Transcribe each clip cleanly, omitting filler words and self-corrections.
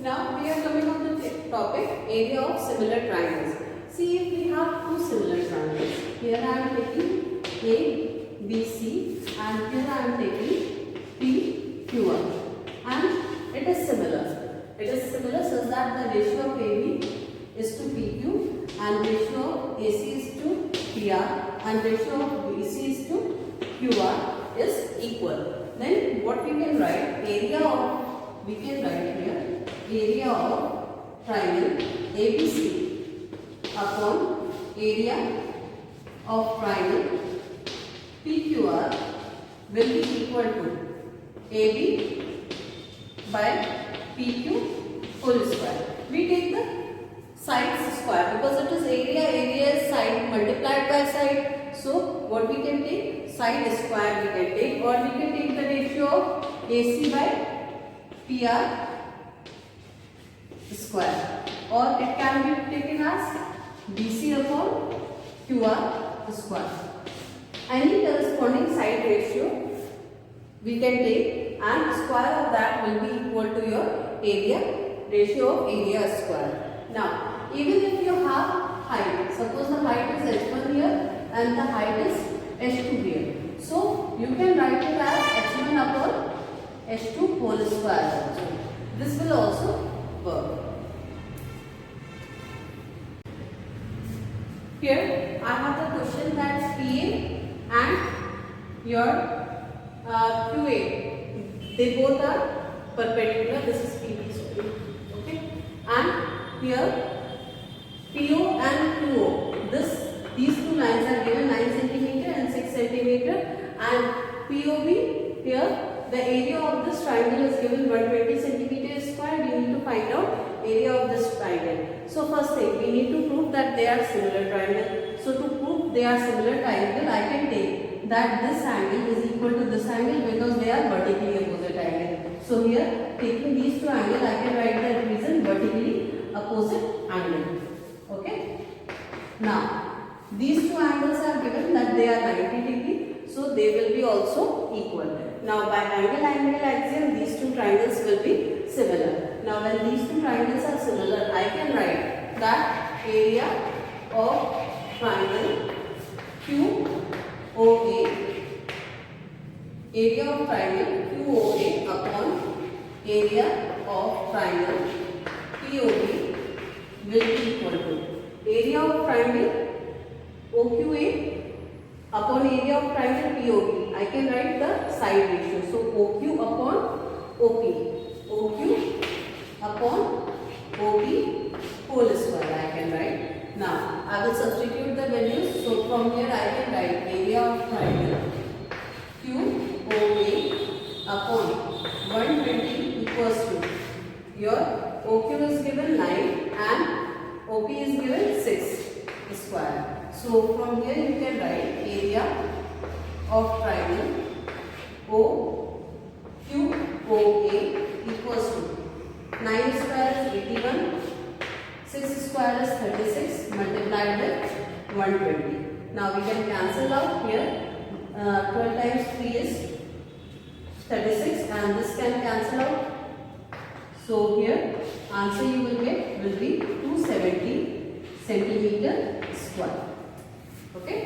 Now we are coming on the topic area of similar triangles. See, if we have two similar triangles, here I am taking A, B, C, and here I am taking P, Q, R, and it is similar. It is similar such that the ratio of AB is to PQ and ratio of AC is to PR and ratio of BC is to QR is equal. Then what we can write? We can write here area of triangle ABC upon area of triangle PQR will be equal to AB by PQ whole square. We take the sides square because it is area is side multiplied by side. So what we can take? Side square we can take, or we can take the ratio of AC by PR square, or it can be taken as BC upon QR square. Any corresponding side ratio we can take and square of that will be equal to your area, ratio of area square. Now even if you have height, suppose the height is h1 here and the height is h2 here, so you can write it as h1 upon h2 whole square also. This will also work. Here I have the question that PA and your QA, they both are perpendicular. This is PB, sorry. Okay, and here PO and QO, these two lines are given 9 cm and 6 cm, and POB, here the area of this triangle is given 120 cm square. You need to find out area of this triangle. So first thing, we need to prove that they are similar triangle. So to prove they are similar triangle, I can take that this angle is equal to this angle because they are vertically opposite angle. So here, taking these two angles, I can write the reason vertically opposite angle. Okay. Now these two angles are given that they are 90 degree, so they will be also equal. Now by angle axiom, these two triangles will be similar. Now when these two triangles are similar, I can write that area of triangle QOA, area of triangle QOA upon area of triangle POB will be equal to area of triangle OQA upon area of triangle POB. I can write the side ratio. So OQ upon OP, OQ upon OP whole square I can write. Now I will substitute the values. So from here I can write area of triangle QOA upon 120 equals to your OQ is given 9 and OP is given 6 square. So from here you can write area of triangle OQOA equals to 9 square is 81, 6 square is 36 multiplied with 120. Now we can cancel out here. 12 times 3 is 36 and this can cancel out. So here answer you will get will be 270 centimeter square. Okay.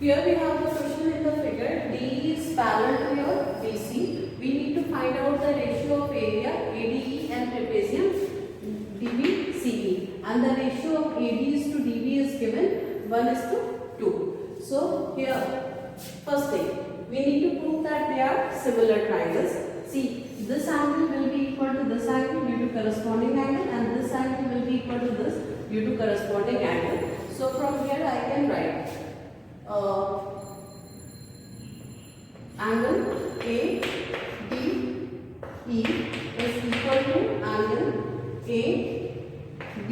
Here we have the question in the figure. D is parallel to your BC. We need to find out the ratio of area ADE and trapezium DBCE, and the ratio of AD is to DB is given 1:2. So here first thing, we need to prove that they are similar triangles. See, this angle will be equal to this angle due to corresponding angle, and this angle will be equal to this due to corresponding angle. So from here I can write angle ADE is equal to angle AB,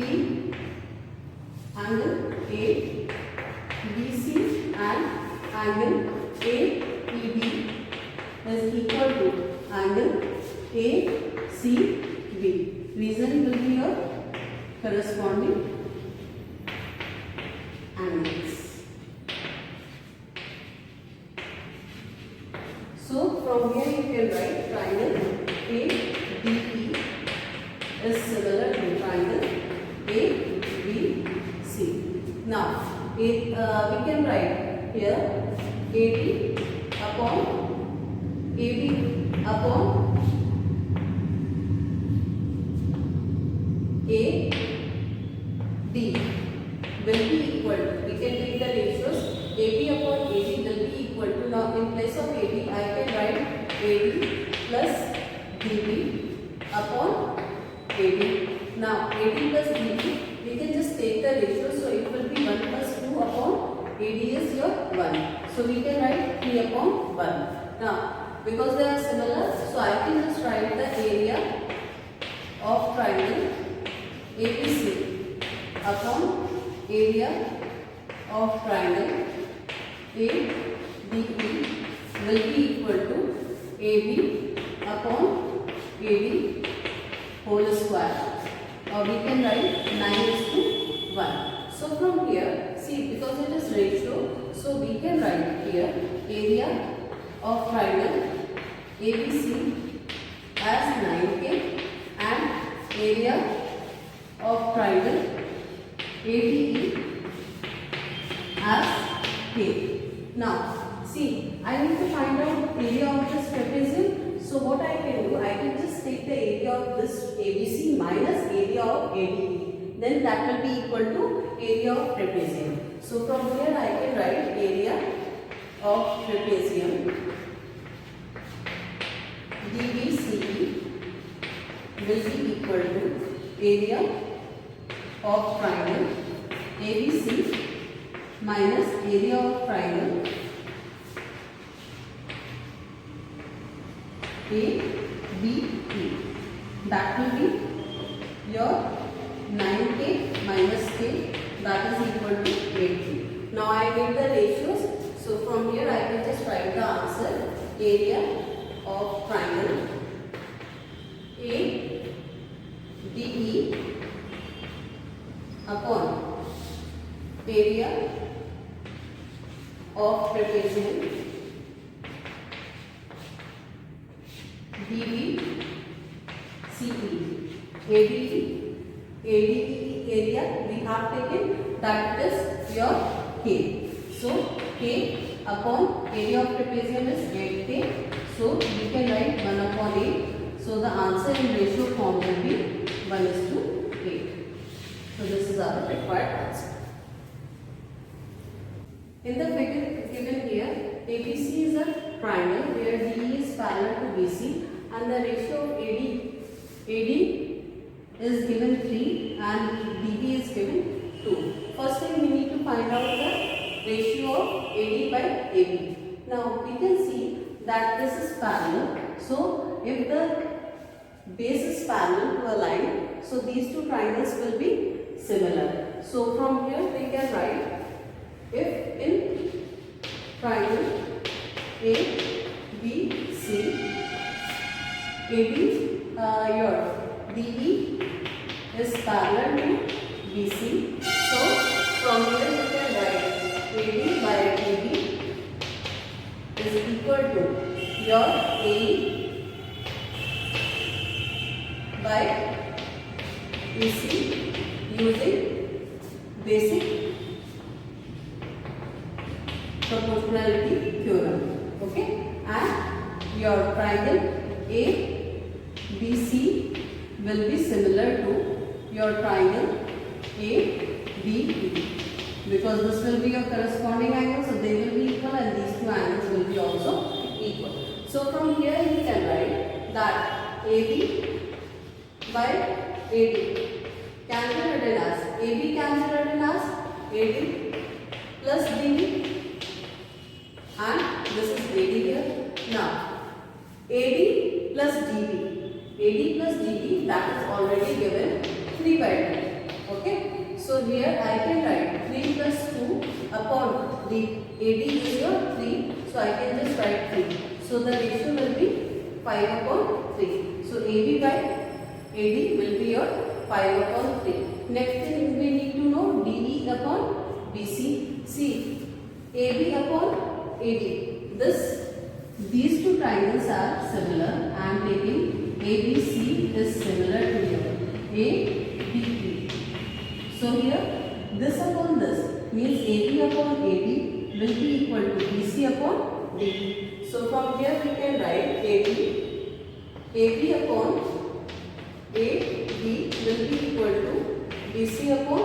angle ABC, and angle AEB is equal to angle ACB. Reason will be your corresponding angles. So from here you can write triangle we can write here AD upon AB upon AD will be equal to, we can take the ratios, AB upon AD will be equal to, now in place of AB I can write AD plus DB upon AD. Now AD plus DB, we can just take the ratio, so it will be 1 plus 2 upon AD is your 1. So we can write 3 upon 1. Now because they are similar, so I can just write the area of triangle ABC upon area of triangle ADE will be equal to AB upon AD whole square, or we can write 9:1. So from here, see, because it is ratio, so we can write here area of triangle ABC as 9K and area of triangle ADE as K. Now, see, I need to find out area of this trapezium. So what I can do, I can just take the area of this ABC minus area of ADE. Then that will be equal to area of trapezium. So from here I can write area of trapezium DBCE will be equal to area of triangle ABC minus area of triangle ABE. That will be your 9K minus K, that is equal to 8K. Now I get the ratios, so from here I can just write the answer. Area of triangle ADE upon area of trapezium DBCE. ADE area we have taken, that is your K. So K upon area of trapezium is 8K. So we can write 1 upon 8. So the answer in ratio form will be 1:8. So this is our required answer. In the figure given here, ABC is a triangle where DE is parallel to BC and the ratio of AD is given 3 and DB is given 2. First thing we need to find out the ratio of AD by AB. Now we can see that this is parallel. So if the base is parallel to a line, so these two triangles will be similar. So from here we can write, if in triangle ABC AD your DE is parallel to BC, so from here you can write AD by DB is equal to your AE by BC using basic proportionality theorem. Okay, and your triangle ABC will be similar to your triangle ABE, because this will be your corresponding angle, so they will be equal and these two angles will be also equal. So from here you can write that AB by AD can be written as AB can be written as AD plus DB, and this is AD here. Now AD plus DB that is already given 3 by 2. Okay, so here I can write 3 plus 2 upon the AD is your 3, so I can just write 3. So the ratio will be 5 upon 3. So AB by AD will be your 5 upon 3. Next thing we need to know DE upon BC. See, AB upon AD. These two triangles are similar. I am taking ABC is similar to your ABE. So here this upon this means AB upon AB will be equal to BC upon DE. So from here we can write AB upon AD will be equal to BC upon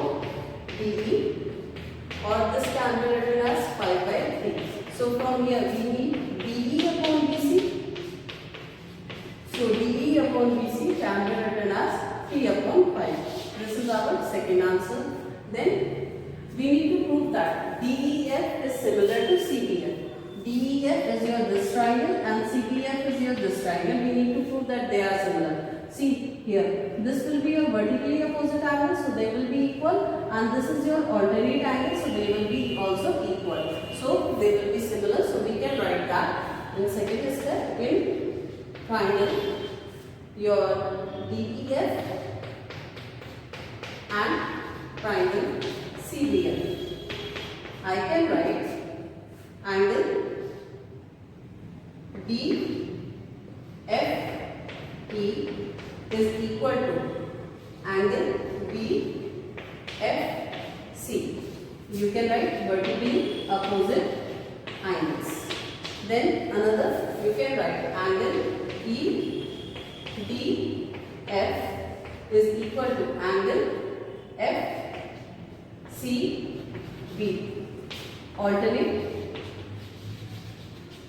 DE, or this can be written as 5 by 3. So from here we need DE upon BC. So DE upon BC can be written as 3 upon 5. This is our second answer. Then we need to prove that DEF is similar to CBF. DEF is your this triangle and CBF is your this triangle. We need to prove that they are similar. See here, this will be your vertically opposite angle, so they will be equal, and this is your alternate angle, so they will be also equal. So they will be similar, so we can write that in second step in triangle. Your DEF and triangle CBF. I can write angle DFE is equal to angle BFC. You can write vertically opposite angles. Then another, you can write angle EDF is equal to angle FCB. Alternate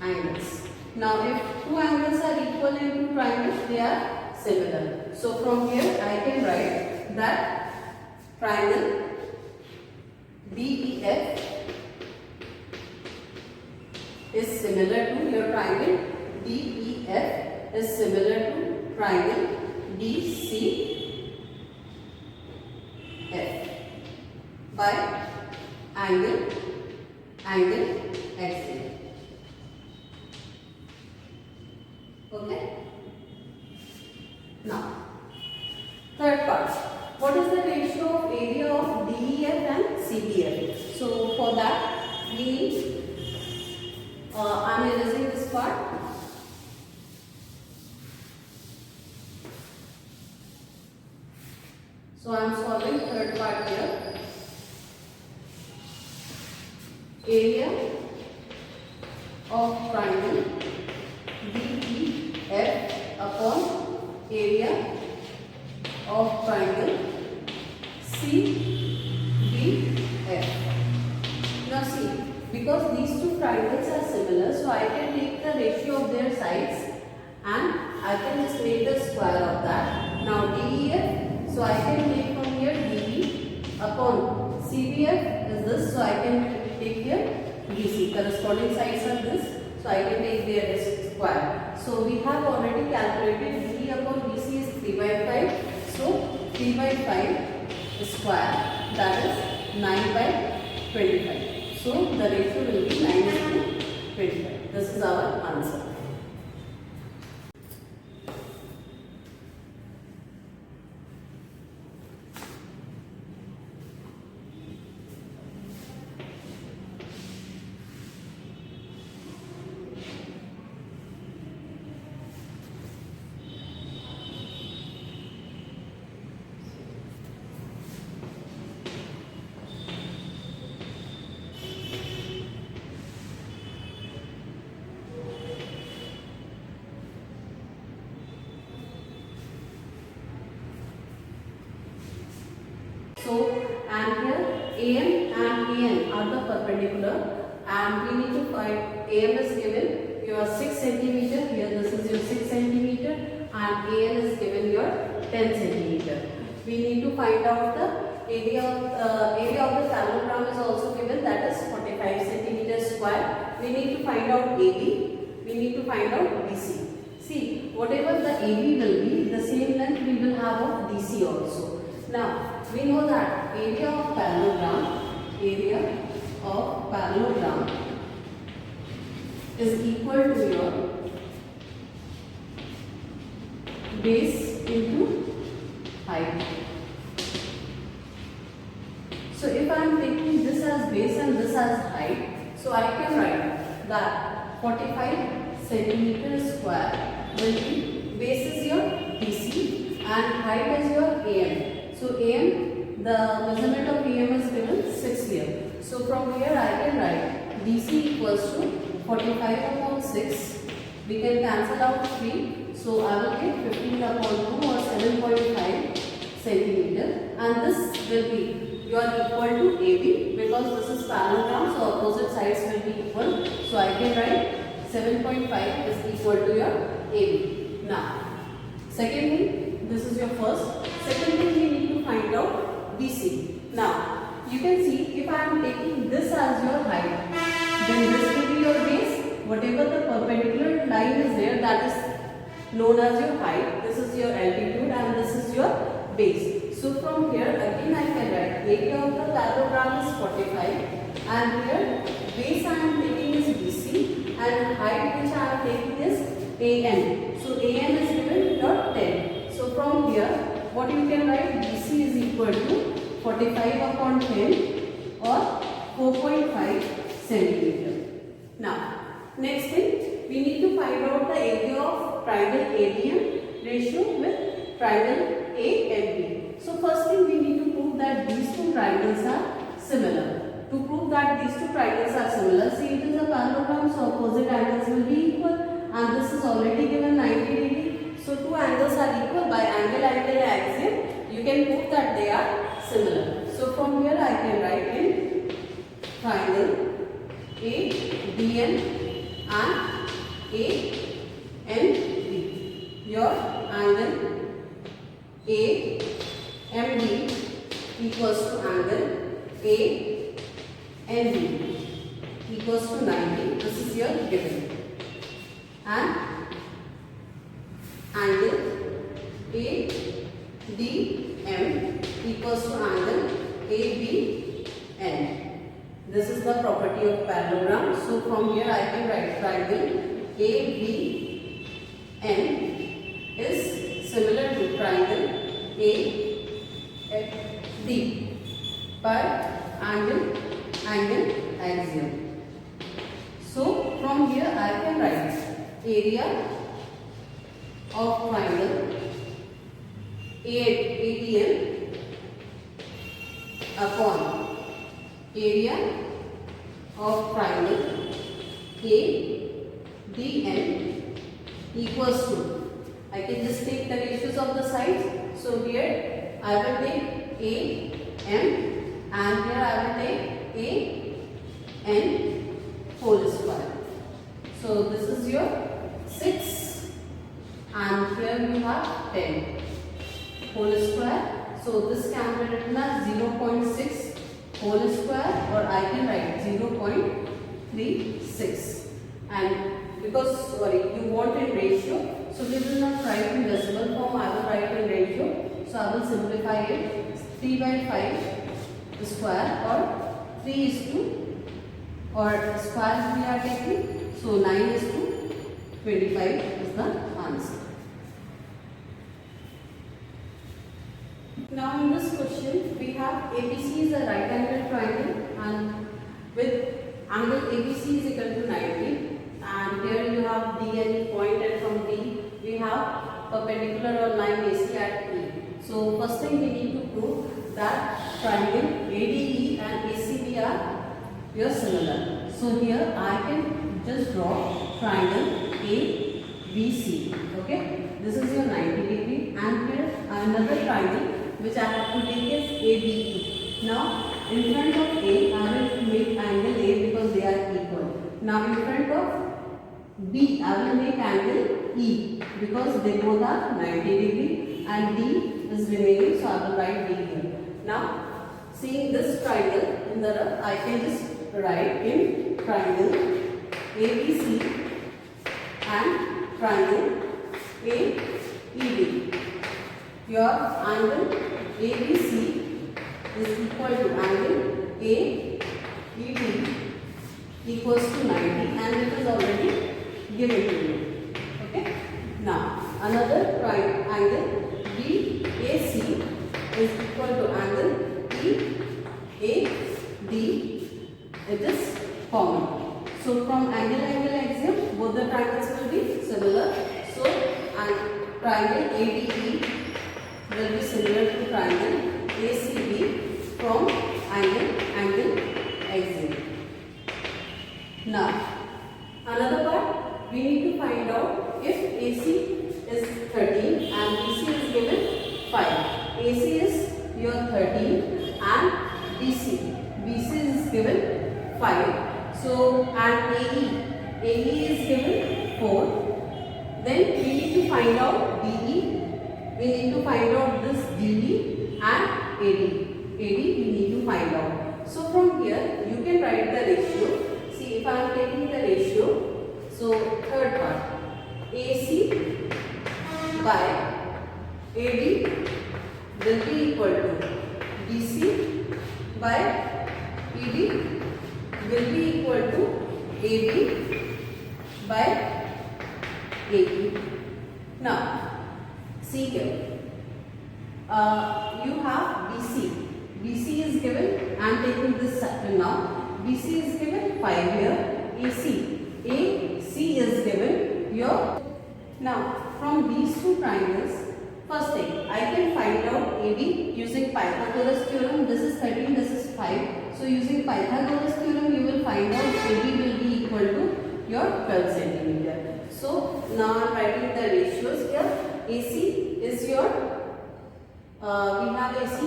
angles. Now if two angles are equal in two triangles, they are similar. So from here I can write that triangle DEF is similar to your triangle DEF is similar to triangle DCF by angle XA. Okay. Now, third part. What is the ratio of area of DEF and CBF? So for that we need, I am erasing this part. So I am solving third part here. Area of triangle DEF upon area of triangle CBF. Now see, because these two triangles are similar, so I can take the ratio of their sides and I can just make the square of that. Now DEF, so I can take from here DE upon CBF is this, so I can take here BC. Corresponding sides are this, so I can take their square. So we have already calculated DE upon BC is 3 by 5. So 3 by 5 square, that is 9 by 25. So the ratio will be 9:25. This is our answer. So, and here AM and AN are the perpendicular, and we need to find AM is given your 6 cm, here this is your 6 cm, and AN is given your 10 cm. We need to find out the area of the parallelogram is also given, that is 45 cm square. We need to find out AB, we need to find out BC. See, whatever the AB will be, the same length we will have of DC also. Now, we know that area of parallelogram is equal to your base into height. So if I am taking this as base and this as height, so I can write that 45 centimeter square will be, base is your BC and height is your AM. So AM, the measurement of AM is given 6 here. So from here I can write BC equals to 45 upon 6. We can cancel out 3. So I will get 15 upon 2 or 7.5 centimeter, and this will be your equal to AB because this is parallelogram, so opposite sides will be equal. So I can write 7.5 is equal to your AB. Now, second thing, this is your first. Second thing, we need to find out BC. Now, you can see if I am taking this as your height, then this will be your base. Whatever the perpendicular line is there, that is known as your height. This is your altitude and this is your base. So from here again I can write area of the parallelogram is 45, and here base I am taking is BC and height which I am taking is AN. So AN is given your 10. So from here what you can write, BC is equal to 45 upon 10 or 4.5 centimeter. Now next thing, we need to find out the area of triangle ADM ratio with triangle ANB. So first thing, we need to prove that these two triangles are similar. To prove that these two triangles are similar, see it is a parallelogram, so opposite angles will be equal, and this is already given 90 degree. So two angles are equal by angle-angle axiom. You can prove that they are similar. So from here I can write in triangle ADN and ANB. Your angle AMB equals to angle ANB equals to 90. This is your given. And angle ADM equals to angle ABN. This is the property of parallelogram. So from here I can write triangle ABN is similar to triangle AFD per angle axiom. So from here I can write area of triangle ADM upon area of triangle ADN equals to, I can just take the ratios of the sides. So here I will take AM and here I will take AN whole square. So this is your 6 and here you have 10 whole square. So this can be written as 0.6 whole square, or I can write 0.36. And because you want in ratio, so we will not write in decimal form, I will write in ratio. So I will simplify it, 3 by 5 square or 3 is to, or squares we are taking, so 9 is to 25 is the answer. Now in this question we have ABC is a right angle triangle and with angle ABC is equal to 90, and here you have D and E point, and from D we have perpendicular or line AC at E. So first thing we need to prove that triangle ADE and ACB are your similar. So here I can just draw triangle ABC. Okay, this is your 90 degree, and here another triangle which I have to take is ABE. Now in front of A I will make angle A because they are equal. Now in front of B I will make angle E because they both are 90 degree, and D is remaining, so I will write D here. Now seeing this triangle in the rough, I can just write in triangle ABC and triangle AED. Your angle ABC is equal to angle AED equals to 90, and it is already given to you. Okay. Now another angle BAC is equal to angle EAD. It is common. So from angle axiom both the triangles will be similar. So and triangle ADE will be similar to triangle ACB from angle x0. Now, another part, we need to find out if AC is 13 and BC is given 5. AC is your 13 and BC is given 5. So, and AE is given 4. Then we need to find out DE. We need to find out this DE and AD. We need to find out. So from here you can write the ratio. See, if I am taking the ratio, so third part, AC by AD will be equal to BC by ED will be equal to AB by AE. Now, see here, you have BC. BC is given, I am taking this sector now. BC is given 5 here. AC is given your. Now, from these two triangles, first thing, I can find out AD using Pythagoras theorem. This is 13, this is 5. So, using Pythagoras theorem, you will find out AD will be equal to your 12 centimeter. So, now I am writing the ratios here. AC is your, we have AC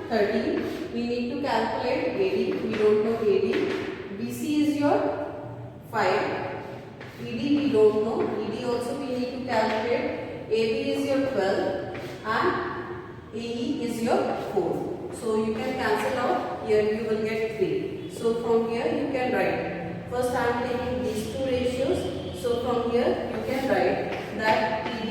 13. We need to calculate AD. We don't know AD. BC is your 5. ED we don't know. ED also we need to calculate. AB is your 12 and AE is your 4. So you can cancel out. Here you will get 3. So from here you can write. First I am taking these two ratios. So from here you can write that ED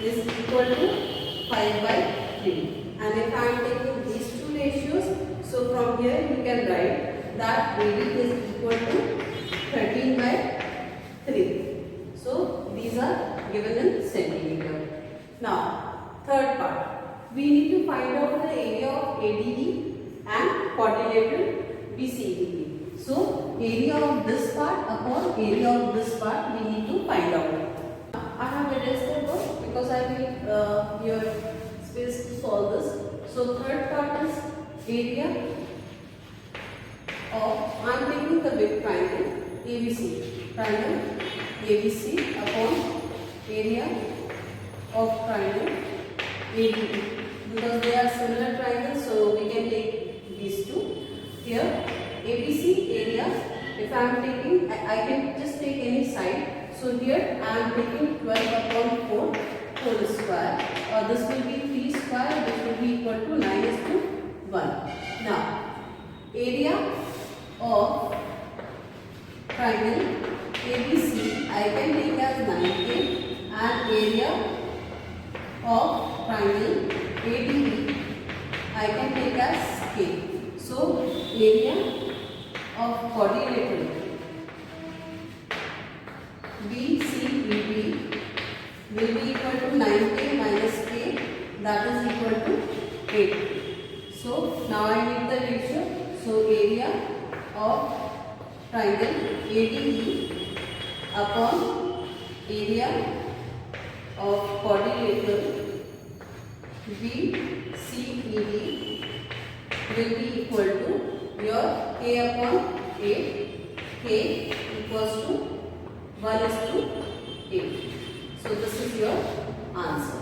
is equal to 5 by 3. And if I am taking these two ratios, so from here you can write that AD is equal to 13 by 3. So these are given in centimeter. Now, third part, we need to find out the area of ADE and quadrilateral BCDE. So area of this part upon area of this part we need to find out. I have erased the book because I need your space to solve this. So third part is area of, I am taking the big triangle ABC, triangle ABC upon area of triangle ADE, because they are similar triangles, so we can take these two. Here ABC area, if I am taking, I can just take any side. So here I am taking 12 upon 4 whole square, or this will be 3 square, which will be equal to 9:1. Now, area of triangle ABC I can take as 9K, and area of triangle ADE I can take as K. So, area of quadrilateral BCED will be equal to 9K minus K, that is equal to 8. So, now I need the ratio. So, area of triangle ADE upon area of quadrilateral BCED will be equal to your K upon 8. K equals to 1:8. So this is your answer.